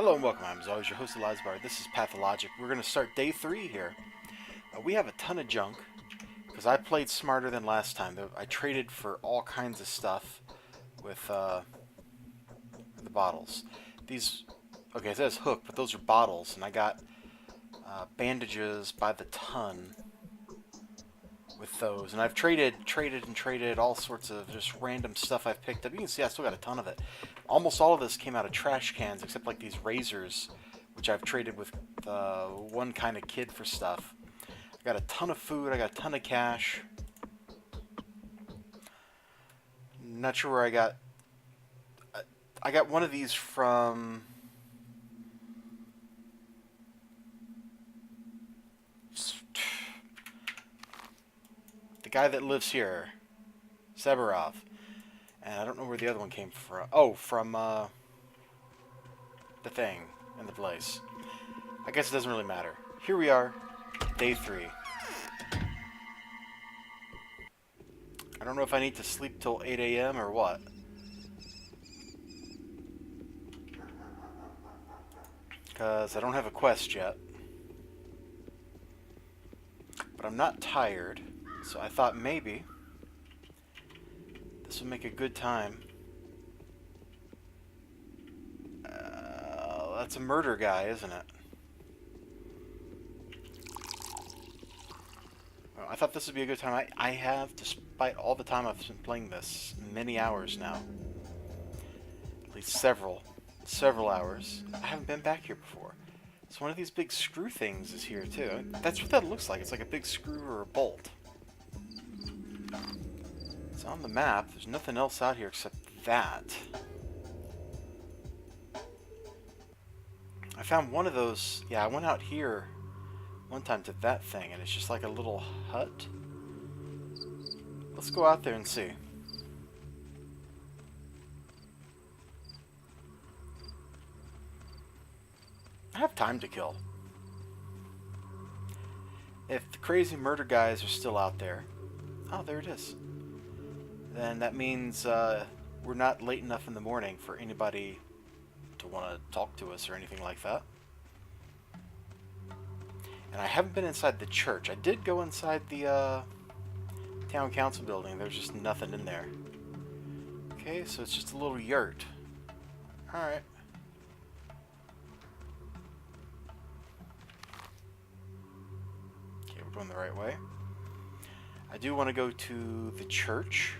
Hello and welcome. I'm as always your host Elizibar. This is Pathologic. We're going to start day 3 here. We have a ton of junk because I played smarter than last time. I traded for all kinds of stuff with the bottles. These, okay, it says hook, but those are bottles, and I got bandages by the ton with those. And I've traded all sorts of just random stuff I've picked up. You can see I still got a ton of it. Almost all of this came out of trash cans, except like these razors, which I've traded with one kind of kid for stuff. I got a ton of food. I got a ton of cash. Not sure where I got. I got one of these from. The guy that lives here, Severov. And I don't know where the other one came from. Oh, from the thing in the place. I guess it doesn't really matter. Here we are, day 3. I don't know if I need to sleep till 8 a.m. or what. Because I don't have a quest yet. But I'm not tired, so I thought maybe this would make a good time. That's a murder guy, isn't it? Well, I thought this would be a good time. I have, despite all the time I've been playing this, many hours now. At least several hours. I haven't been back here before. So one of these big screw things is here too. That's what that looks like. It's like a big screw or a bolt. It's on the map. There's nothing else out here except that. I found one of those. Yeah, I went out here one time to that thing, and it's just like a little hut. Let's go out there and see. I have time to kill. If the crazy murder guys are still out there, oh, there it is. Then that means we're not late enough in the morning for anybody to want to talk to us or anything like that. And I haven't been inside the church. I did go inside the town council building. There's just nothing in there. Okay, so it's just a little yurt. Alright. Okay, we're going the right way. I do want to go to the church.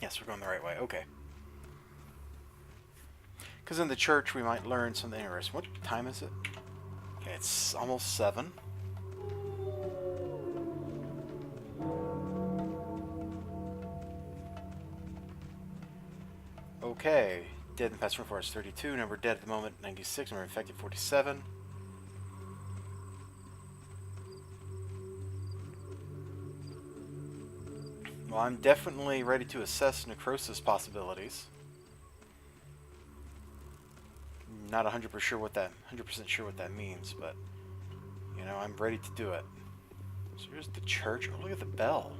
Yes, we're going the right way. Okay. Because in the church we might learn something interesting. What time is it? Okay, it's almost 7. Okay. Dead in the past 24 hours 32. Number dead at the moment 96. Number infected 47. Well, I'm definitely ready to assess necrosis possibilities. Not 100% sure what that means, but you know, I'm ready to do it. So here's the church. Oh, look at the bell.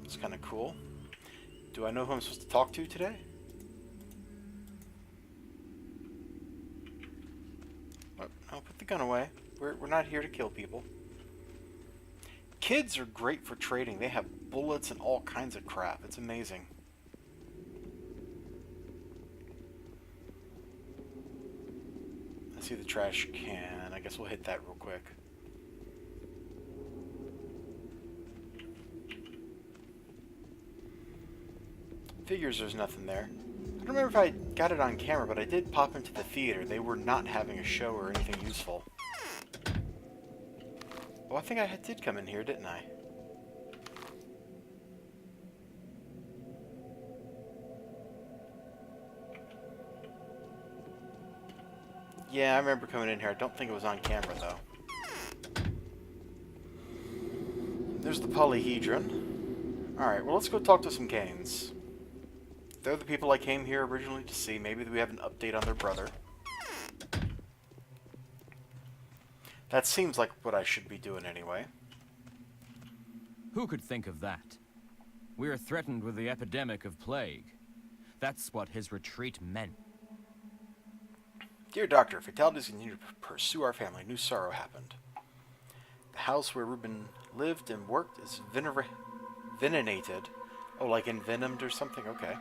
It's kind of cool. Do I know who I'm supposed to talk to today? Oh, no, put the gun away. We're not here to kill people. Kids are great for trading. They have bullets and all kinds of crap. It's amazing. I see the trash can. I guess we'll hit that real quick. Figures there's nothing there. I don't remember if I got it on camera, but I did pop into the theater. They were not having a show or anything useful. Oh, I think I did come in here, didn't I? Yeah, I remember coming in here. I don't think it was on camera, though. There's the polyhedron. Alright, well, let's go talk to some Canes. They're the people I came here originally to see. Maybe we have an update on their brother. That seems like what I should be doing anyway. Who could think of that? We're threatened with the epidemic of plague. That's what his retreat meant. Dear Doctor, fatalities continue to pursue our family. New sorrow happened. The house where Reuben lived and worked is venenated. Oh, like envenomed or something? Okay.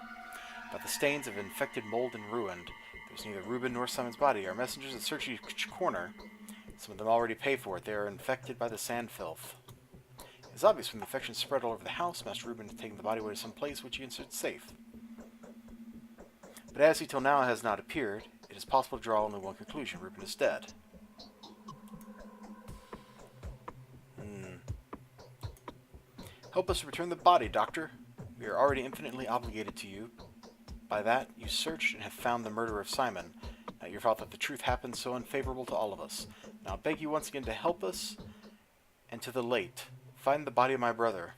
But the stains of infected mold and ruined. There's neither Reuben nor Simon's body. Our messengers that search each corner. Some of them already pay for it. They are infected by the sand filth. It's obvious when the infection spread all over the house, Master Reuben has taken the body away to some place which he considered safe. But as he till now has not appeared, it is possible to draw only one conclusion. Reuben is dead. Help us return the body, Doctor. We are already infinitely obligated to you. By that, you searched and have found the murderer of Simon. Not your fault that the truth happened so unfavorable to all of us. Now I beg you once again to help us, and to the late. Find the body of my brother.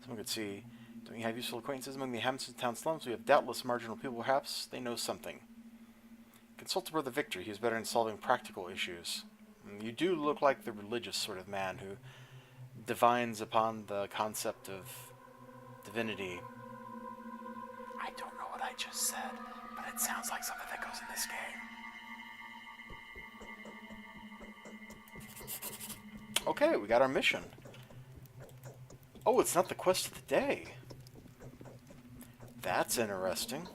Someone could see, don't you have useful acquaintances among the inhabitants of the town slums? We have doubtless marginal people, perhaps they know something. Consult Brother Victor, he is better in solving practical issues. You do look like the religious sort of man who divines upon the concept of divinity. I don't know what I just said, but it sounds like something that goes in this game. Okay, we got our mission. Oh, it's not the quest of the day. That's interesting.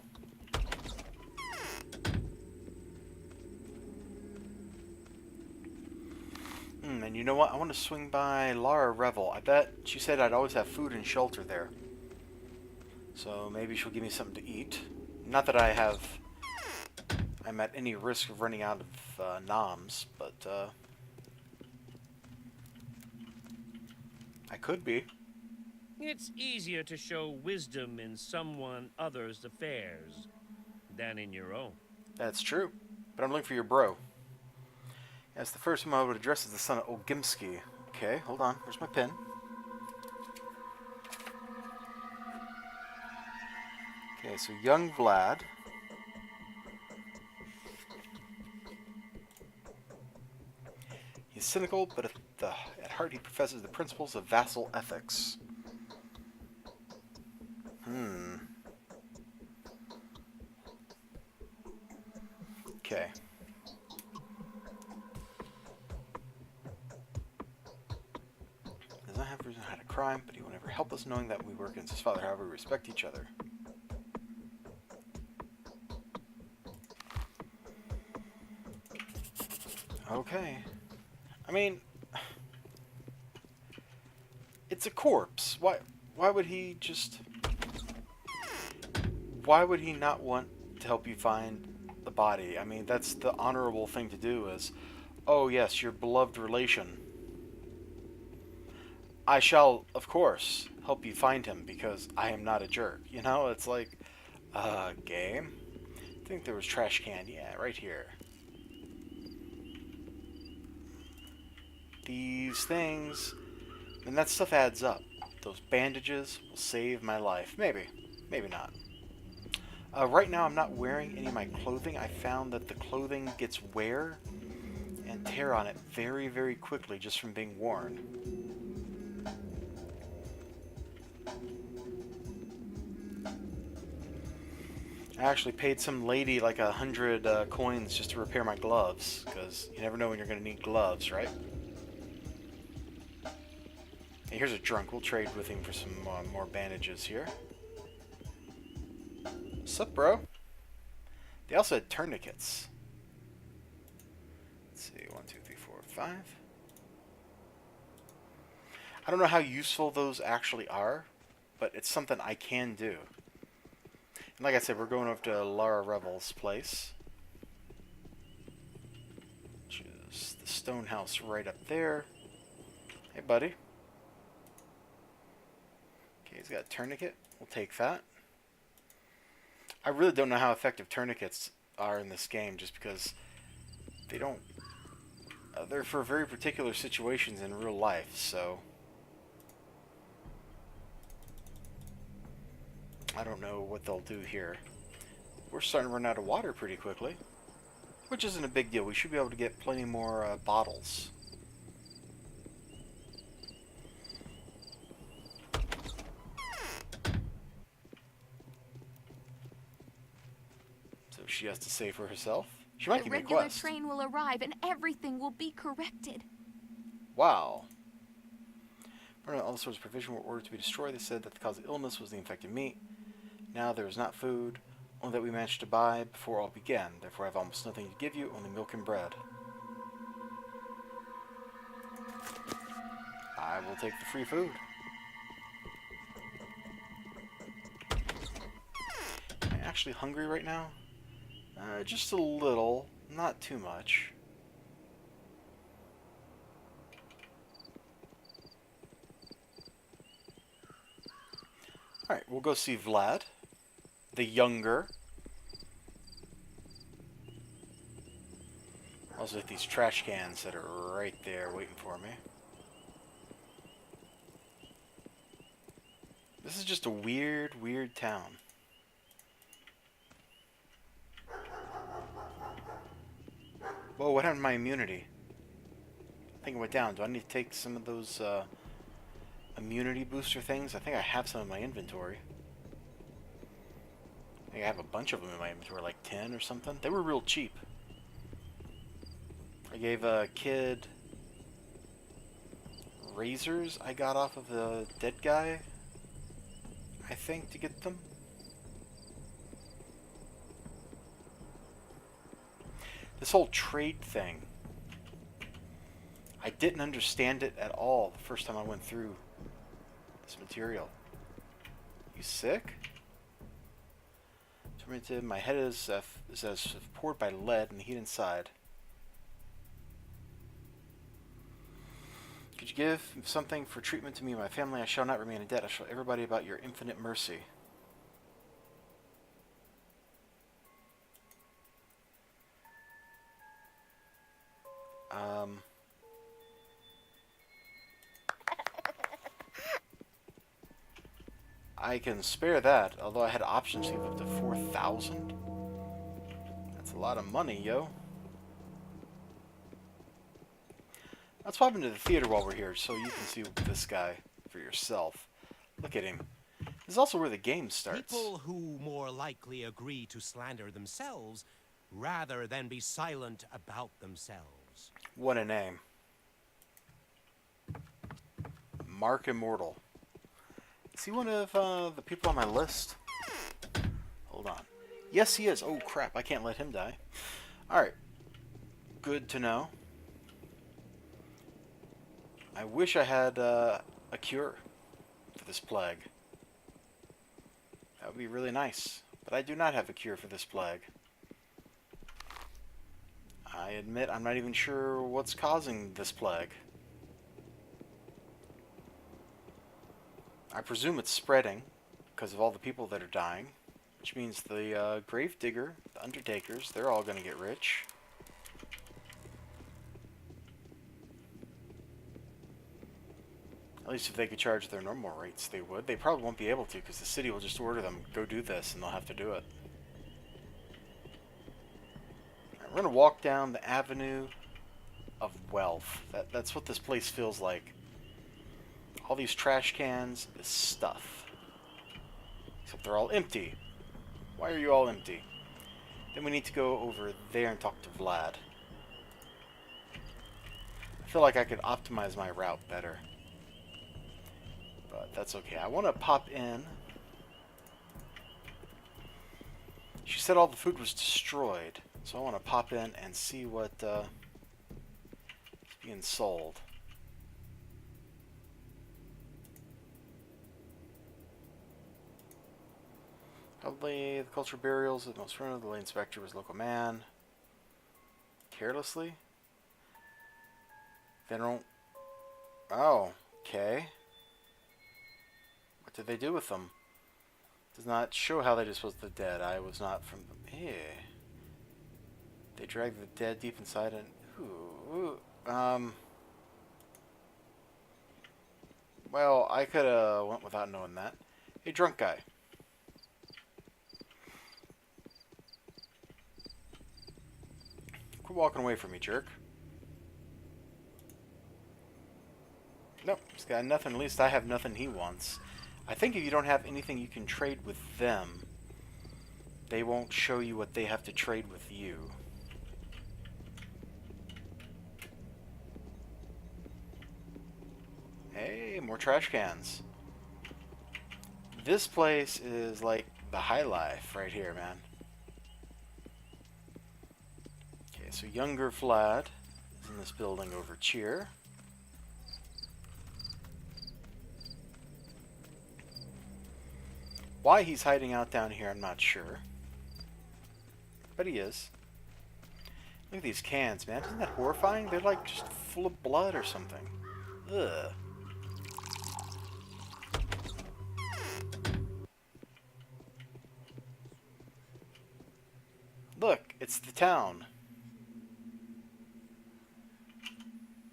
And you know what? I want to swing by Lara Revel. I bet she said I'd always have food and shelter there. So maybe she'll give me something to eat. Not that I'm at any risk of running out of noms, but I could be. It's easier to show wisdom in someone other's affairs than in your own. That's true. But I'm looking for your bro. Yes, the first one I would address is the son of Ogimski. Okay, hold on. Where's my pen? Okay, so young Vlad. He's cynical, but at heart he professes the principles of vassal ethics. Okay. Does not have reason to hide a crime, but he will never help us knowing that we work against his father. However, we respect each other. Okay. I mean, it's a corpse. Why would he just... Why would he not want to help you find the body? I mean, that's the honorable thing to do is, oh yes, your beloved relation. I shall, of course, help you find him because I am not a jerk. You know, it's like, game? I think there was trash can. Yeah, right here. These things, and that stuff adds up. Those bandages will save my life. Maybe. Maybe not. Right now I'm not wearing any of my clothing. I found that the clothing gets wear and tear on it very, very quickly just from being worn. I actually paid some lady like 100 coins just to repair my gloves, because you never know when you're going to need gloves, right? Hey, here's a drunk. We'll trade with him for some more bandages here. What's up, bro? They also had tourniquets. Let's see, 1, 2, 3, 4, 5. I don't know how useful those actually are, but it's something I can do. And like I said, we're going over to Lara Revel's place, which is the stone house right up there. Hey, buddy. Okay, he's got a tourniquet. We'll take that. I really don't know how effective tourniquets are in this game, just because they don't... they're for very particular situations in real life, so... I don't know what they'll do here. We're starting to run out of water pretty quickly, which isn't a big deal. We should be able to get plenty more bottles. she has to say for herself. She might The give me a regular quest. train will arrive and everything will be corrected. Wow. All the sorts of provision were ordered to be destroyed. They said that the cause of illness was the infected meat. Now there is not food, only that we managed to buy before all began. Therefore I have almost nothing to give you, only milk and bread. I will take the free food. Am I actually hungry right now? Just a little, not too much. Alright, we'll go see Vlad, the younger. Also with these trash cans that are right there waiting for me. This is just a weird, weird town. Whoa, what happened to my immunity? I think it went down. Do I need to take some of those immunity booster things? I think I have some in my inventory. I think I have a bunch of them in my inventory, like 10 or something. They were real cheap. I gave a kid razors I got off of the dead guy, I think, to get them. This whole trade thing, I didn't understand it at all the first time I went through this material. You sick? Tormented. My head is as poured by lead and the heat inside. Could you give something for treatment to me and my family? I shall not remain in debt. I shall tell everybody about your infinite mercy. I can spare that, although I had options to give up to 4,000. That's a lot of money, yo. Let's pop into the theater while we're here so you can see this guy for yourself. Look at him. This is also where the game starts. People who more likely agree to slander themselves rather than be silent about themselves. What a name. Mark Immortal. Is he one of the people on my list? Hold on. Yes, he is. Oh, crap. I can't let him die. Alright. Good to know. I wish I had a cure for this plague. That would be really nice. But I do not have a cure for this plague. I admit I'm not even sure what's causing this plague. I presume it's spreading because of all the people that are dying, which means the grave digger, the undertakers, they're all going to get rich. At least if they could charge their normal rates, they would. They probably won't be able to because the city will just order them, go do this, and they'll have to do it. Right, we're going to walk down the avenue of wealth. That's what this place feels like. All these trash cans is stuff. Except they're all empty. Why are you all empty? Then we need to go over there and talk to Vlad. I feel like I could optimize my route better. But that's okay. I want to pop in. She said all the food was destroyed. So I want to pop in and see what is being sold. Probably the cultural burials of the most friendly. The late inspector was a local man. Carelessly? They don't... Oh, okay. What did they do with them? Does not show how they disposed of the dead. I was not from them. Hey. They dragged the dead deep inside and... Well, I could have went without knowing that. Hey, drunk guy. Quit walking away from me, jerk. Nope, he's got nothing. At least I have nothing he wants. I think if you don't have anything you can trade with them, they won't show you what they have to trade with you. Hey, more trash cans. This place is like the high life right here, man. Okay, so younger Vlad is in this building over cheer. Why he's hiding out down here, I'm not sure. But he is. Look at these cans, man. Isn't that horrifying? They're like just full of blood or something. Ugh. Look, it's the town.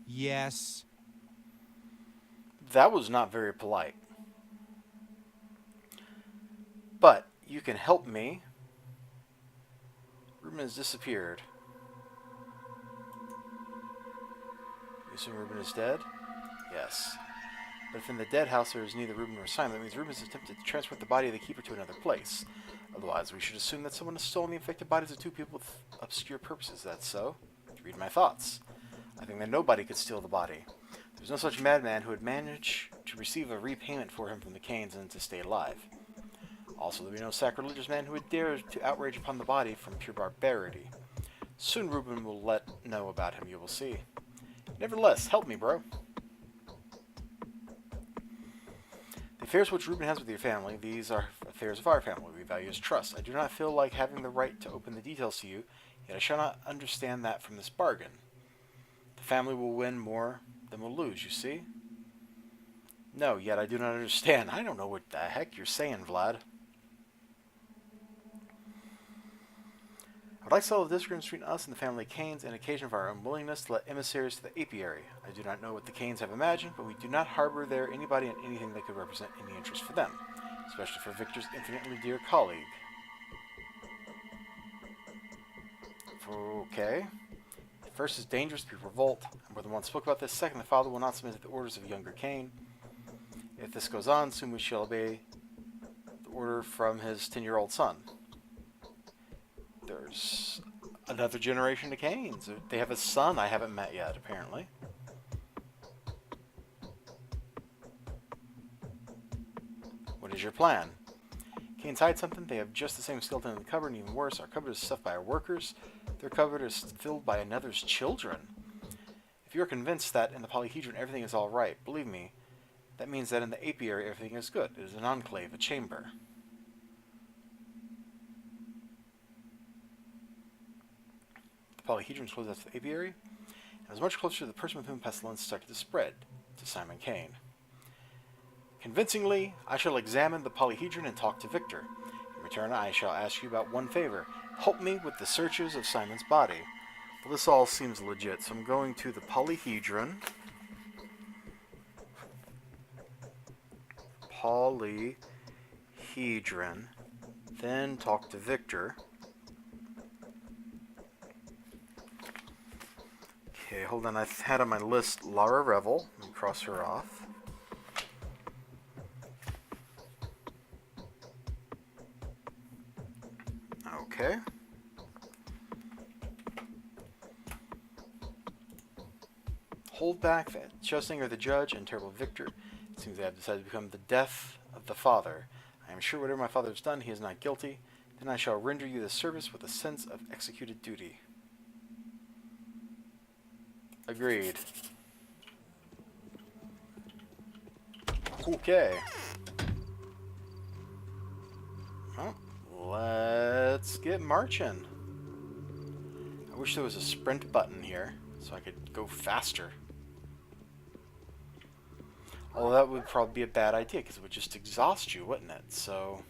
Yes. That was not very polite. But you can help me. Ruben has disappeared. You assume Ruben is dead? Yes. But if in the dead house there is neither Ruben nor Simon, that means Ruben has attempted to transport the body of the keeper to another place. Otherwise, we should assume that someone has stolen the infected bodies of two people with obscure purposes. Is that so? Read my thoughts. I think that nobody could steal the body. There's no such madman who would manage to receive a repayment for him from the Canes and to stay alive. Also, there would be no sacrilegious man who would dare to outrage upon the body from pure barbarity. Soon Ruben will let know about him, you will see. Nevertheless, help me, bro. The affairs which Ruben has with your family, these are affairs of our family. We value his trust. I do not feel like having the right to open the details to you, yet I shall not understand that from this bargain. The family will win more than will lose, you see? No, yet I do not understand. I don't know what the heck you're saying, Vlad. I'd like to solve the disagreement between us and the family Canes and occasion of our unwillingness to let emissaries to the apiary. I do not know what the Canes have imagined, but we do not harbor there anybody and anything that could represent any interest for them, especially for Victor's infinitely dear colleague. Okay. First is dangerous to revolt. I more than once spoke about this. Second, the father will not submit to the orders of a younger Cain. If this goes on, soon we shall obey the order from his 10-year-old son. There's another generation of Canes. They have a son I haven't met yet, apparently. What is your plan? Canes hide something. They have just the same skeleton in the cupboard, and even worse, our cupboard is stuffed by our workers. Their cupboard is filled by another's children. If you're convinced that in the polyhedron everything is all right, believe me, that means that in the apiary everything is good. It is an enclave, a chamber. The polyhedron is close to the apiary, and was much closer to the person with whom pestilence started to spread, to Simon Cain. Convincingly, I shall examine the polyhedron and talk to Victor. In return, I shall ask you about one favor. Help me with the searches of Simon's body. Well, this all seems legit, so I'm going to the polyhedron. Polyhedron. Then talk to Victor. Okay, hold on. I had on my list Lara Revel. Let me cross her off. Okay. Hold back that Chusing or the judge and terrible Victor. It seems they have decided to become the death of the father. I am sure whatever my father has done, he is not guilty. Then I shall render you this service with a sense of executed duty. Agreed. Okay. Well, let's get marching. I wish there was a sprint button here so I could go faster. Although that would probably be a bad idea because it would just exhaust you, wouldn't it? So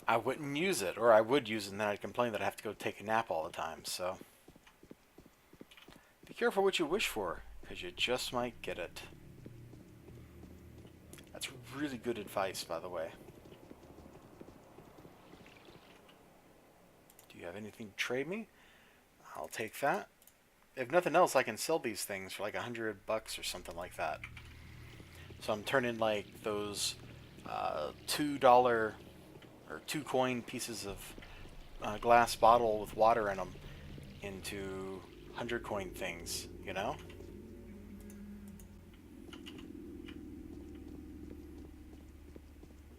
I wouldn't use it, or I would use it and then I'd complain that I have to go take a nap all the time. So be careful what you wish for, because you just might get it. That's really good advice, by the way. Do you have anything to trade me? I'll take that. If nothing else, I can sell these things for like $100 or something like that. So I'm turning like those $2 or 2 coin pieces of glass bottle with water in them into 100 coin things, you know?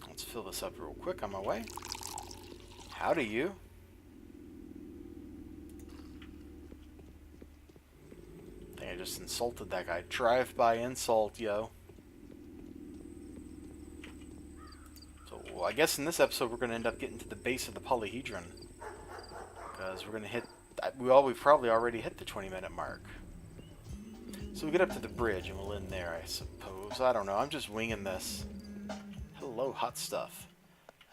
Let's fill this up real quick on my way. Howdy, you. I think I just insulted that guy. Drive-by insult, yo. So I guess in this episode we're going to end up getting to the base of the polyhedron. Because we're going to hit... we've probably already hit the 20-minute mark. So we get up to the bridge and we'll end there, I suppose. I don't know. I'm just winging this. Hello, hot stuff.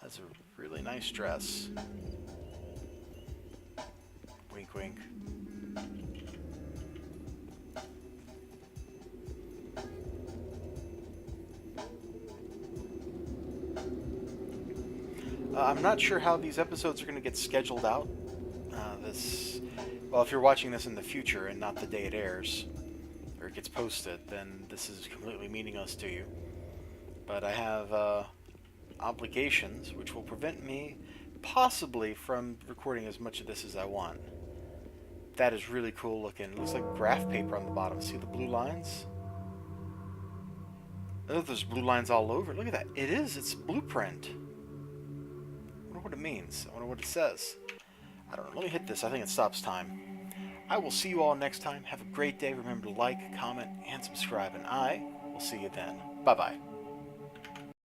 That's a really nice dress. Wink, wink. I'm not sure how these episodes are going to get scheduled out. Well, if you're watching this in the future and not the day it airs, or it gets posted, then this is completely meaningless to you. But I have obligations which will prevent me possibly from recording as much of this as I want. That is really cool looking. It looks like graph paper on the bottom. See the blue lines? Oh, there's blue lines all over. Look at that. It is. It's blueprint. I wonder what it means. I wonder what it says. I don't know. Let me hit this. I think it stops time. I will see you all next time. Have a great day. Remember to like, comment, and subscribe. And I will see you then. Bye-bye.